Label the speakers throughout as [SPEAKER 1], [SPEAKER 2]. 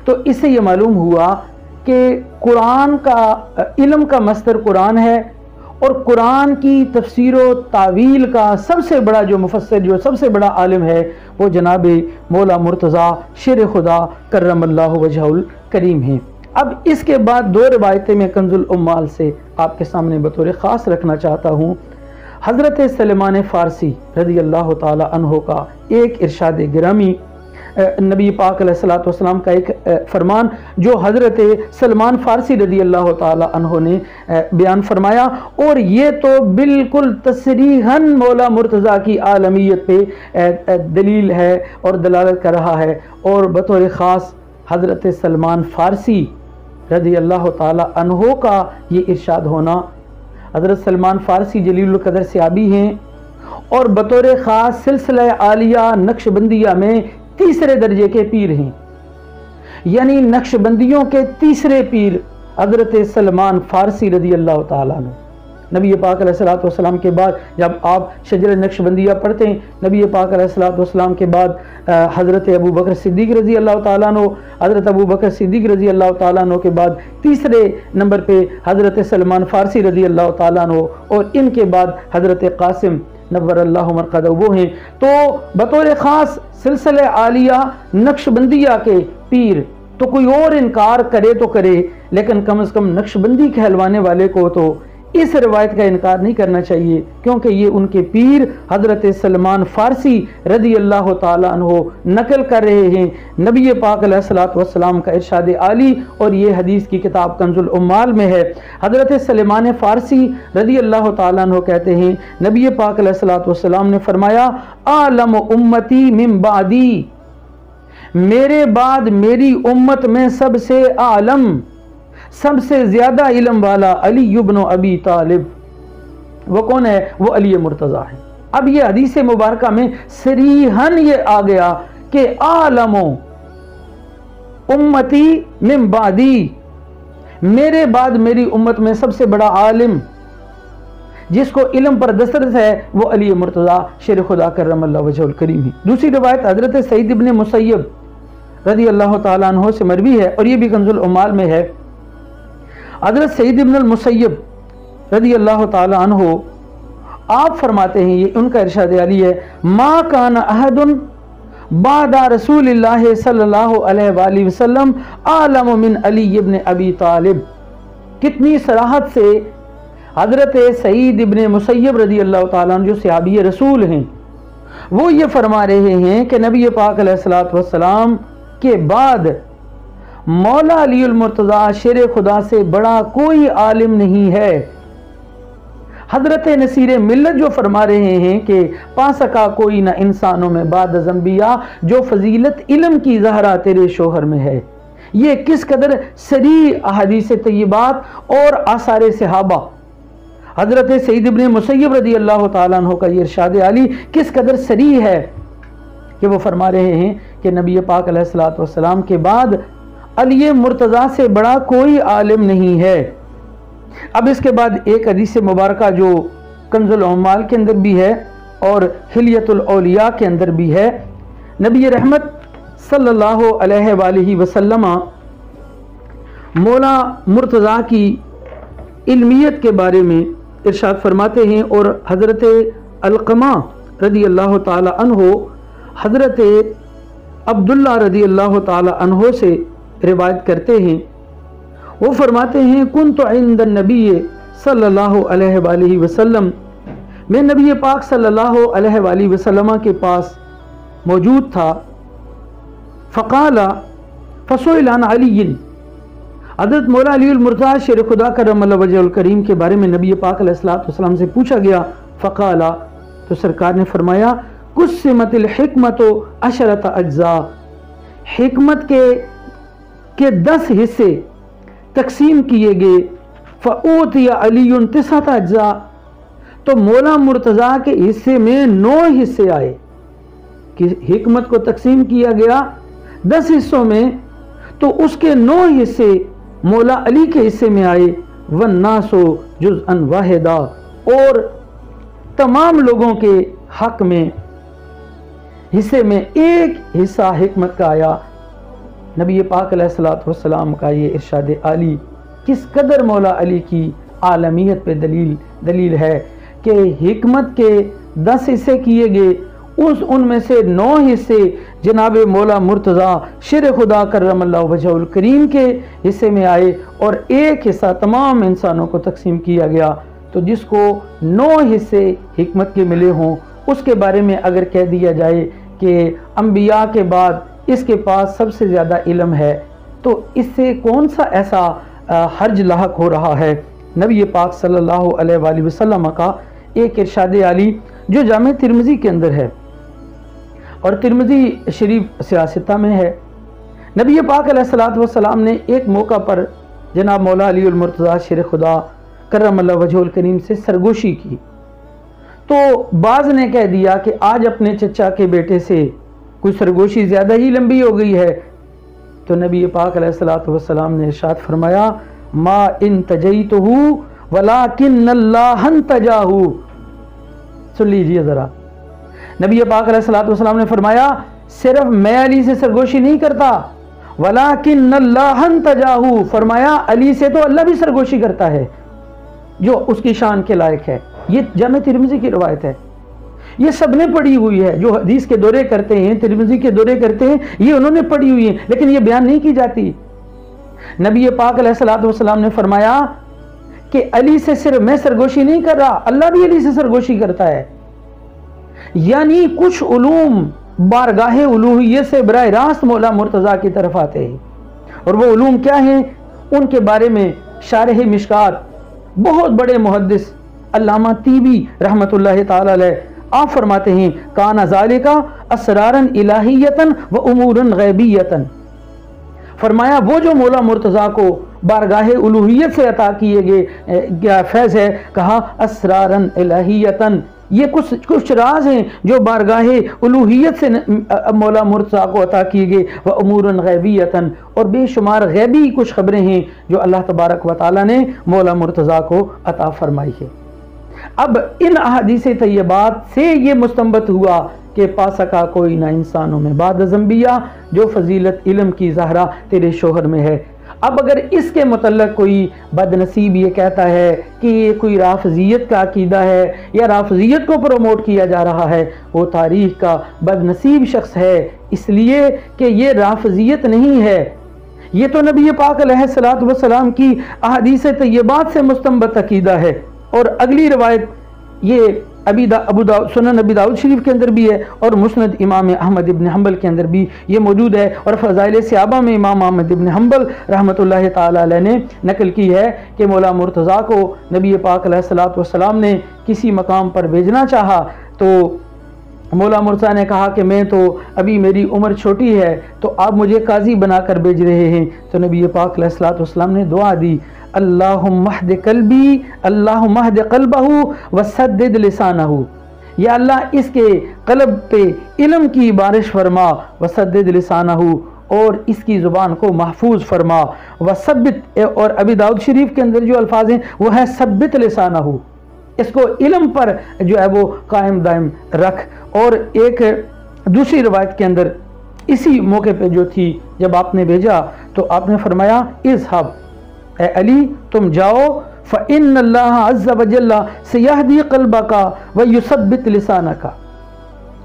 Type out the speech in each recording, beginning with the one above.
[SPEAKER 1] تو اس سے یہ معلوم ہوا کہ قرآن کا علم کا مصدر قرآن ہے، اور قرآن کی تفسیر و تعویل کا سب سے بڑا جو مفسر، جو سب سے بڑا عالم ہے، وہ جناب مولا مرتضیٰ شیر خدا کرم اللہ وجہہ الکریم ہیں۔ اب اس کے بعد دو روایتیں میں کنز العمال سے آپ کے سامنے بطور خاص رکھنا چاہتا ہوں۔ حضرت سلمان فارسی رضی اللہ تعالی عنہ کا ایک ارشاد گرامی، نبی پاک علیہ الصلوۃ والسلام کا ایک فرمان جو حضرت سلمان فارسی رضی اللہ تعالی عنہ نے بیان فرمایا، اور یہ تو بالکل تصریحاً مولا مرتضیٰ کی عالمیت پہ دلیل ہے اور دلالت کر رہا ہے۔ اور بطور خاص حضرت سلمان فارسی رضی اللہ تعالی عنہ کا یہ ارشاد ہونا، حضرت سلمان فارسی جلیل القدر صحابی ہیں، اور بطور خاص سلسلہ عالیہ نقش بندیہ میں تیسرے درجے کے پیر ہیں، یعنی نقش بندیوں کے تیسرے پیر حضرت سلمان فارسی رضی اللہ تعالیٰ عنہ۔ نبی پاک علیہ الصلوۃ والسلام کے بعد جب آپ شجر نقش بندیہ پڑھتے ہیں، نبی پاک علیہ الصلوۃ والسلام کے بعد حضرت ابو بکر صدیق رضی اللہ تعالیٰ عنہ، حضرت ابو بکر صدیق رضی اللہ تعالیٰ عنہ کے بعد تیسرے نمبر پہ حضرت سلمان فارسی رضی اللہ تعالیٰ عنہ، اور ان کے بعد حضرت قاسم نور اللہ مرقدہ وہ ہیں۔ تو بطور خاص سلسلہ عالیہ نقش بندیہ کے پیر، تو کوئی اور انکار کرے تو کرے، لیکن کم از کم نقش بندی کہلوانے والے کو تو اس روایت کا انکار نہیں کرنا چاہیے، کیونکہ یہ ان کے پیر حضرت سلمان فارسی رضی اللہ تعالی عنہ نقل کر رہے ہیں نبی پاک علیہ الصلوۃ والسلام کا ارشاد عالی، اور یہ حدیث کی کتاب کنز العمال میں ہے۔ حضرت سلمان فارسی رضی اللہ تعالی عنہ کہتے ہیں نبی پاک علیہ الصلوۃ والسلام نے فرمایا، عالم امتی من بعدی، میرے بعد میری امت میں سب سے عالم، سب سے زیادہ علم والا علی ابن ابی طالب۔ وہ کون ہے؟ وہ علی مرتضیٰ ہے۔ اب یہ حدیث مبارکہ میں صریحاً یہ آ گیا کہ عالم امتی من بعدی، میرے بعد میری امت میں سب سے بڑا عالم جس کو علم پر دسترس ہے وہ علی مرتضیٰ شیر خدا کرم اللہ وجہہ الکریم ہے۔ دوسری روایت حضرت سعید ابن مسیب رضی اللہ تعالیٰ عنہ سے مروی ہے، اور یہ بھی کنز العمال میں ہے۔ حضرت سعید ابن المسیب رضی اللہ تعالی عنہ آپ فرماتے ہیں، یہ ان کا ارشاد علی ہے، ما کان احد بعد رسول اللہ صلی اللہ علیہ وآلہ وسلم عالم من علی ابن ابی طالب۔ کتنی صراحت سے حضرت سعید ابن مسیب رضی اللہ تعالیٰ عنہ جو صحابی رسول ہیں، وہ یہ فرما رہے ہیں کہ نبی پاک علیہ الصلوۃ والسلام کے بعد مولا علی المرتضیٰ شیر خدا سے بڑا کوئی عالم نہیں ہے۔ حضرت نصیر ملت جو فرما رہے ہیں کہ پا سکا کوئی نہ انسانوں میں بعد از انبیاء جو فضیلت علم کی زہرا تیرے شوہر میں ہے، یہ کس قدر صریح احادیث طیبات اور آثار صحابہ، حضرت سعید ابن مسیب رضی اللہ تعالیٰ عنہ کا یہ ارشاد علی کس قدر صریح ہے کہ وہ فرما رہے ہیں کہ نبی پاک علیہ الصلوۃ والسلام کے بعد علی مرتضیٰ سے بڑا کوئی عالم نہیں ہے۔ اب اس کے بعد ایک حدیث مبارکہ جو کنز العمال کے اندر بھی ہے اور حلیۃ الاولیاء کے اندر بھی ہے، نبی رحمت صلی اللہ علیہ وآلہ وسلم مولا مرتضیٰ کی علمیت کے بارے میں ارشاد فرماتے ہیں، اور حضرت علقمہ رضی اللہ تعالی عنہ حضرت عبداللہ رضی اللہ تعالی عنہ سے روایت کرتے ہیں، وہ فرماتے ہیں کنت عند النبی صلی اللہ علیہ وآلہ وسلم، میں نبی پاک صلی اللہ علیہ وآلہ وسلم کے پاس موجود تھا، فقال فسئل عن علی، حضرت مولا علی المرتضیٰ شیر خدا کرم اللہ وجہہ الکریم کے بارے میں نبی پاک علیہ الصلوۃ والسلام سے پوچھا گیا، فقال، تو سرکار نے فرمایا قسمت الحکمت 10 اجزاء، حکمت کے 10 حصے تقسیم کیے گئے، فأوتی علی 9 اجزاء، تو مولا مرتضیٰ کے حصے میں 9 حصے آئے، کہ حکمت کو تقسیم کیا گیا 10 حصوں میں، تو اس کے 9 حصے مولا علی کے حصے میں آئے، والناس جزءا واحدا، اور تمام لوگوں کے حق میں حصے میں ایک حصہ حکمت کا آیا، نبی پاک علیہ الصلوۃ والسلام کا یہ ارشاد عالی کس قدر مولا علی کی عالمیت پہ دلیل ہے کہ حکمت کے 10 حصے کیے گئے، ان میں سے 9 حصے جناب مولا مرتضیٰ شیر خدا کرم اللہ وجہہ الکریم کے حصے میں آئے اور 1 حصہ تمام انسانوں کو تقسیم کیا گیا۔ تو جس کو 9 حصے حکمت کے ملے ہوں، اس کے بارے میں اگر کہہ دیا جائے کہ انبیاء کے بعد اس کے پاس سب سے زیادہ علم ہے، تو اس سے کون سا ایسا حرج لاحق ہو رہا ہے؟ نبی پاک صلی اللہ علیہ وآلہ وسلم کا ایک ارشاد عالی جو جامع ترمذی کے اندر ہے اور ترمذی شریف سیاستہ میں ہے، نبی پاک علیہ الصلوۃ والسلام نے ایک موقع پر جناب مولا علی المرتضیٰ شیر خدا کرم اللہ وجہ الکریم سے سرگوشی کی، تو بعض نے کہہ دیا کہ آج اپنے چچا کے بیٹے سے کوئی سرگوشی زیادہ ہی لمبی ہو گئی ہے، تو نبی پاک علیہ الصلوۃ والسلام نے ارشاد فرمایا ما انتجیتہ ولکن اللہ انتجاہ۔ سن لیجئے ذرا، نبی پاک علیہ الصلوۃ والسلام نے فرمایا صرف میں علی سے سرگوشی نہیں کرتا، ولکن اللہ انتجاہ، فرمایا علی سے تو اللہ بھی سرگوشی کرتا ہے جو اس کی شان کے لائق ہے۔ یہ جامع ترمذی کی روایت ہے، یہ سب نے پڑھی ہوئی ہے، جو حدیث کے دورے کرتے ہیں، ترمذی کے دورے کرتے ہیں، یہ انہوں نے پڑھی ہوئی ہیں، لیکن یہ بیان نہیں کی جاتی۔ نبی پاک علیہ الصلوۃ والسلام نے فرمایا کہ علی سے صرف میں سرگوشی نہیں کر رہا، اللہ بھی علی سے سرگوشی کرتا ہے۔ یعنی کچھ علوم بارگاہ الوہیت سے براہ راست مولا مرتضیٰ کی طرف آتے ہیں، اور وہ علوم کیا ہیں؟ ان کے بارے میں شارح مشکات بہت بڑے محدث علامہ طیبی رحمت اللہ تعالی علیہ آپ فرماتے ہیں کان ذالک اسرارا الہیتا و امورا غیبیتا، فرمایا وہ جو مولا مرتضیٰ کو بارگاہ الوہیت سے عطا کیے گئے فیض ہے، کہا اسرارا الہیتا، یہ کچھ راز ہیں جو بارگاہ الوہیت سے مولا مرتضیٰ کو عطا کیے گئے، و امورا غیبیتا، اور بے شمار غیبی کچھ خبریں ہیں جو اللہ تبارک و تعالی نے مولا مرتضیٰ کو عطا فرمائی ہے۔ اب ان احادیث طیبات سے یہ مستنبت ہوا کہ پا سکا کوئی نہ انسانوں میں بعد از انبیاء جو فضیلت علم کی زہرہ تیرے شوہر میں ہے۔ اب اگر اس کے متعلق کوئی بد نصیب یہ کہتا ہے کہ یہ کوئی رافضیت کا عقیدہ ہے یا رافضیت کو پروموٹ کیا جا رہا ہے، وہ تاریخ کا بد نصیب شخص ہے، اس لیے کہ یہ رافضیت نہیں ہے، یہ تو نبی پاک علیہ الصلوۃ والسلام کی احادیث طیبات سے مستنبت عقیدہ ہے۔ اور اگلی روایت یہ سنن ابی داؤد شریف کے اندر بھی ہے اور مسند امام احمد ابن حنبل کے اندر بھی یہ موجود ہے، اور فضائل صحابہ میں امام احمد ابن حنبل رحمۃ اللہ تعالی علیہ نے نقل کی ہے کہ مولا مرتضیٰ کو نبی پاک علیہ الصلوۃ والسلام نے کسی مقام پر بھیجنا چاہا، تو مولا مرتضیٰ نے کہا کہ میں تو ابھی میری عمر چھوٹی ہے، تو آپ مجھے قاضی بنا کر بھیج رہے ہیں، تو نبی پاک علیہ الصلوۃ والسلام نے دعا دی اللہم اہد قلبی اللہم اہد قلبہ وسدد لسانہ، یا اللہ اس کے قلب پہ علم کی بارش فرما، وسدد لسانہ، اور اس کی زبان کو محفوظ فرما، وثبت، اور ابی داؤد شریف کے اندر جو الفاظ ہیں وہ ہے ثبت لسانہ، اس کو علم پر جو ہے وہ قائم دائم رکھ۔ اور ایک دوسری روایت کے اندر اسی موقع پہ جو تھی جب آپ نے بھیجا تو آپ نے فرمایا اذهب، اے علی تم جاؤ، فإن اللہ عز وجل سیہدی قلبک ویثبت لسانک،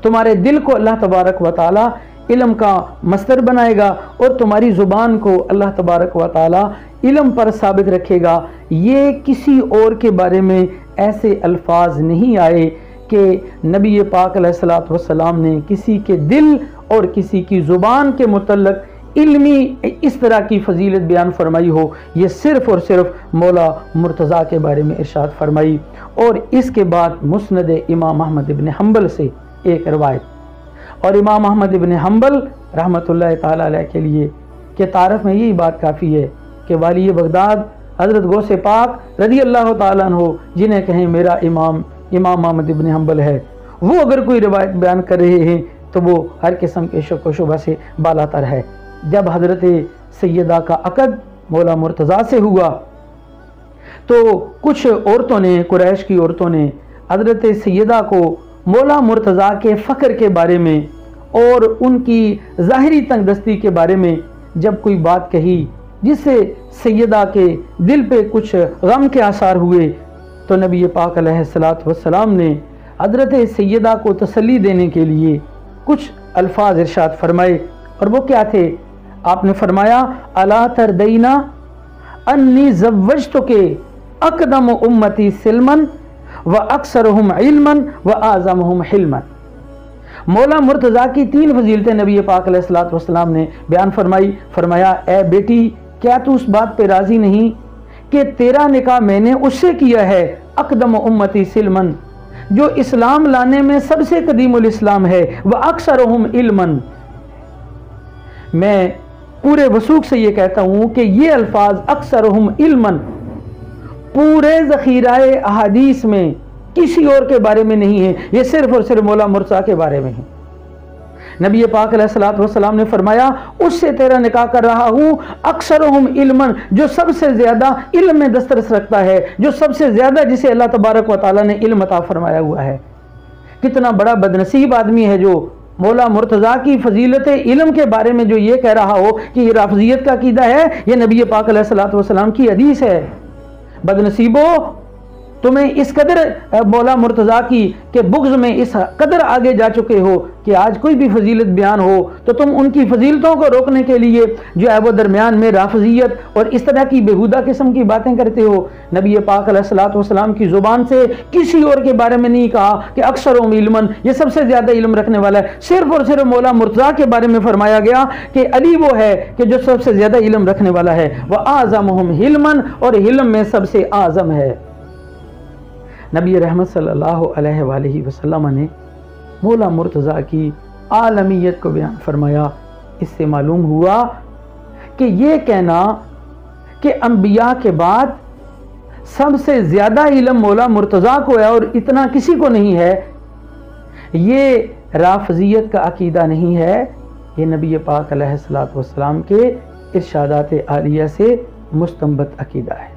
[SPEAKER 1] تمہارے دل کو اللہ تبارک و تعالی علم کا مصدر بنائے گا اور تمہاری زبان کو اللہ تبارک و تعالی علم پر ثابت رکھے گا۔ یہ کسی اور کے بارے میں ایسے الفاظ نہیں آئے کہ نبی پاک علیہ الصلوۃ والسلام نے کسی کے دل اور کسی کی زبان کے متعلق علمی اس طرح کی فضیلت بیان فرمائی ہو، یہ صرف اور صرف مولا مرتضیٰ کے بارے میں ارشاد فرمائی۔ اور اس کے بعد مسند امام احمد ابن حنبل سے ایک روایت، اور امام احمد ابن حنبل رحمۃ اللہ تعالی علیہ کے لیے کہ تعارف میں یہی بات کافی ہے کہ والی بغداد حضرت غوث پاک رضی اللہ تعالیٰ عنہ جنہیں کہیں میرا امام احمد ابن حنبل ہے، وہ اگر کوئی روایت بیان کر رہے ہیں تو وہ ہر قسم کے شک و شبہ سے بالا تر ہے۔ جب حضرت سیدہ کا عقد مولا مرتضیٰ سے ہوا تو کچھ عورتوں نے، قریش کی عورتوں نے حضرت سیدہ کو مولا مرتضیٰ کے فقر کے بارے میں اور ان کی ظاہری تنگ دستی کے بارے میں جب کوئی بات کہی جس سے سیدہ کے دل پہ کچھ غم کے آثار ہوئے تو نبی پاک علیہ الصلوۃ والسلام نے حضرت سیدہ کو تسلی دینے کے لیے کچھ الفاظ ارشاد فرمائے، اور وہ کیا تھے؟ آپ نے فرمایا الا تردینا انی زوجتک اقدم امتی سلما واکثرهم علما واعظمهم حلما۔ مولا مرتضیٰ کی 3 فضیلتیں نبی پاک علیہ الصلوۃ والسلام نے بیان فرمائی۔ فرمایا اے بیٹی، کیا تو اس بات پہ راضی نہیں کہ تیرا نکاح میں نے اس سے کیا ہے اقدم امتی سلما، جو اسلام لانے میں سب سے قدیم الاسلام ہے، واکثرهم علما۔ میں پورے وثوق سے یہ کہتا ہوں کہ یہ الفاظ اکثرهم علما پورے ذخیرہ احادیث میں کسی اور کے بارے میں نہیں ہے، یہ صرف اور صرف مولا مرتضیٰ کے بارے میں ہے۔ نبی پاک علیہ الصلوۃ والسلام نے فرمایا اس سے تیرا نکاح کر رہا ہوں اکثرهم علما، جو سب سے زیادہ علم میں دسترس رکھتا ہے، جو سب سے زیادہ جسے اللہ تبارک و تعالیٰ نے علم عطا فرمایا ہوا ہے۔ کتنا بڑا بدنصیب آدمی ہے جو مولا مرتضیٰ کی فضیلت علم کے بارے میں جو یہ کہہ رہا ہو کہ یہ رافضیت کا عقیدہ ہے، یہ نبی پاک علیہ الصلوۃ والسلام کی حدیث ہے۔ بدنصیبو، تمہیں اس قدر مولا مرتضیٰ کی کہ بغض میں اس قدر آگے جا چکے ہو کہ آج کوئی بھی فضیلت بیان ہو تو تم ان کی فضیلتوں کو روکنے کے لیے جو ہے وہ درمیان میں رافضیت اور اس طرح کی بےہودہ قسم کی باتیں کرتے ہو۔ نبی پاک علیہ الصلوۃ والسلام کی زبان سے کسی اور کے بارے میں نہیں کہا کہ اکثرهم علما، یہ سب سے زیادہ علم رکھنے والا ہے، صرف اور صرف مولا مرتضیٰ کے بارے میں فرمایا گیا کہ علی وہ ہے کہ جو سب سے زیادہ علم رکھنے والا ہے، وَأَعْظَمُهُمْ حِلْمًا، اور علم میں سب سے اعظم ہے۔ نبی رحمت صلی اللہ علیہ وآلہ وسلم نے مولا مرتضیٰ کی عالمیت کو بیان فرمایا۔ اس سے معلوم ہوا کہ یہ کہنا کہ انبیاء کے بعد سب سے زیادہ علم مولا مرتضیٰ کو ہے اور اتنا کسی کو نہیں ہے، یہ رافضیت کا عقیدہ نہیں ہے، یہ نبی پاک علیہ الصلوۃ والسلام کے ارشادات عالیہ سے مستنبط عقیدہ ہے۔